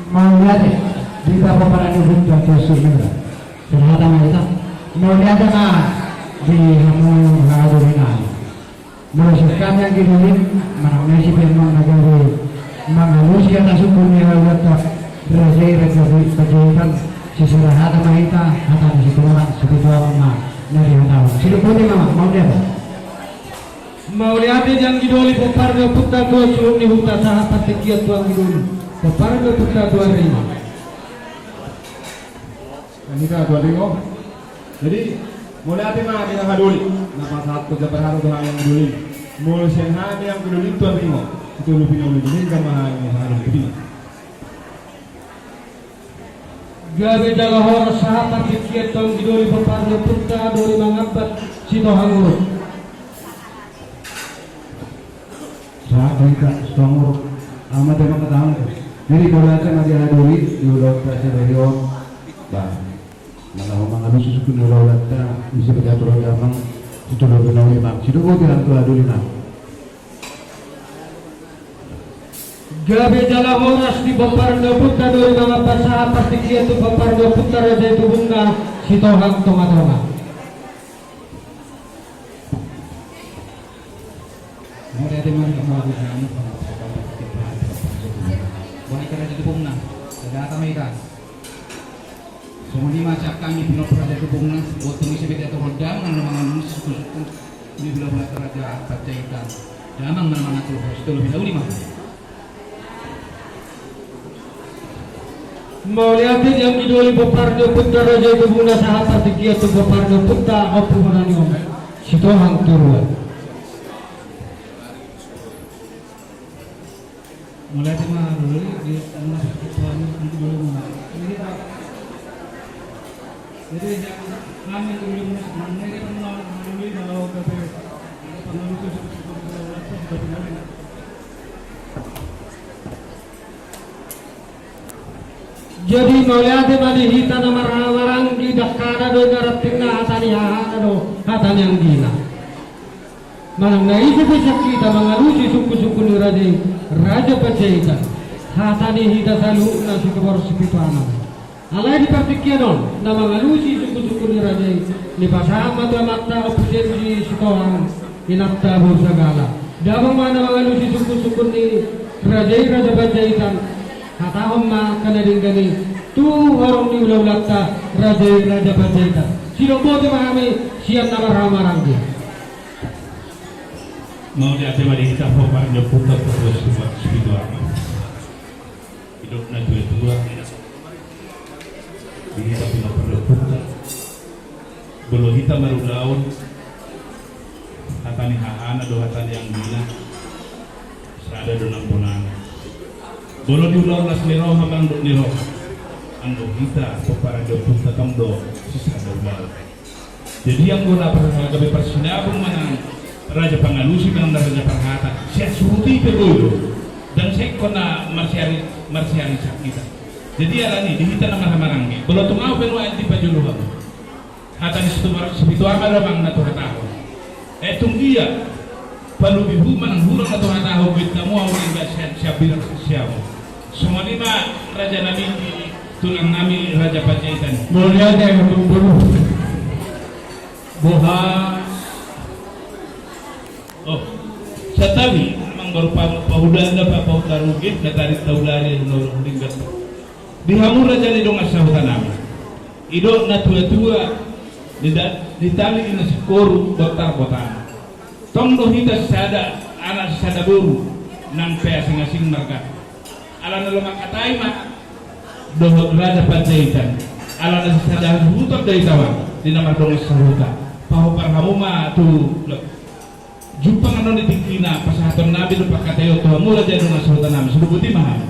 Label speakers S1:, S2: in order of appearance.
S1: mau lihat ya di beberapa para duduk jatuh surga ternyata kita mau lihat kan di kamu ngadurin merusakan yang gini mana si memang negara mengalusi atas hukumnya waktu raja pejabat seserahat sama kita atau di situ orang seperti orang dari tahu situ pun mau lihat mau lihat yang gidoli peparga putra tua suruh ni huta sahabat sekian tuang gidoli peparga putra tua rima
S2: ini kan tua rima jadi mulai hati mah yang haduli nama saat kerja berharu dengan yang haduli mulai senhan yang haduli tua rima itu lebih oleh jadi sama yang haduli
S1: gabe jaga hor sahabat sekian tuang gidoli peparga putra doli mangabat sito hangur saat mereka setengah amat memang ketahuan jadi kalau akan ada haduli di ulang presiden bah malah orang harus susu di ulang lata bisa berjatuh orang itu lebih naik bang situ kau tidak tuh haduli nak gabe jala horas di Baparga Putra dari mga pasaha pastikiya tu Baparga Putra raja itu bunga sito hang tonga-tonga Mari mari mau dihamu wanita raja tubungna ada tamaikan semua di macam kami pinot raja tubungna buat tunggu sebeda atau hodang nang mangan suku di belah raja pacaitan damang mana tuh itu lebih dahulu mah mau lihat yang idoli Baparga Putra raja tubungna sahabat sekian tu Baparga Putra apa mana ni om sito hang turun mulai cuma dulu di tanah suami itu dulu ini jadi kami dulu mana ini pernah dulu kalau kata pernah itu jadi melihat mana hitam marang di dakara do ngaratina hatani hatani yang gila malang naisip kita mengalusi suku-suku ni raja pacaitan hatani hita salu nasi kabar sepitu anak alai di partikianon na mengalusi suku-suku ni raja ni pasama tu amatta opusensi sitohan inatta bursagala dabang mana mengalusi suku-suku ni raja pacaitan hatahom ma kanadinggani tu warung ni ulau-latta raja pacaitan sinombo tu mahami siap nama ramarang dia
S3: mau lihat mari kita Baparga Putra terus buat spiritual hidup nanti dua ini tapi Baparga Putra belum kita baru daun hatani hahana do hatani yang gila ada do nampunan belum diulang las niro hamang do niro ando kita Baparga Putra kamdo sisa do jadi yang guna persahabatan persinabung menang Raja Pangalusi dengan Raja Parhata saya suruti dulu dan saya kena marsiari kita jadi alani dihita nama hamarangge belum tungau penuh anti pajulu hata di situ amal ramang na tuhataho tunggia palu bihu manang hurang na tuhataho kita mau hingga siapir siapa semua lima Raja Nabi tulang nami Raja Pacaitan
S1: mulia yang berburu boha
S3: oh, satawi amang baru pahudan pa pahudarugit na tarik taulari no linggat. Dihamur raja ni dong asahutan nama. Ido na tua-tua ditali ina sekoru dokter botan. Tong do hita sada anak sada buru nang pe asing-asing marga. Ala na lumak katai mak do raja Pacaitan. Ala na sada hutot dari tawang di nama dong asahutan. Pahu parhamuma tu Jumpa ngano ni tingkina pasahaton nabi lupa katayo to mula jadi nang sultan nabi sudah putih mahal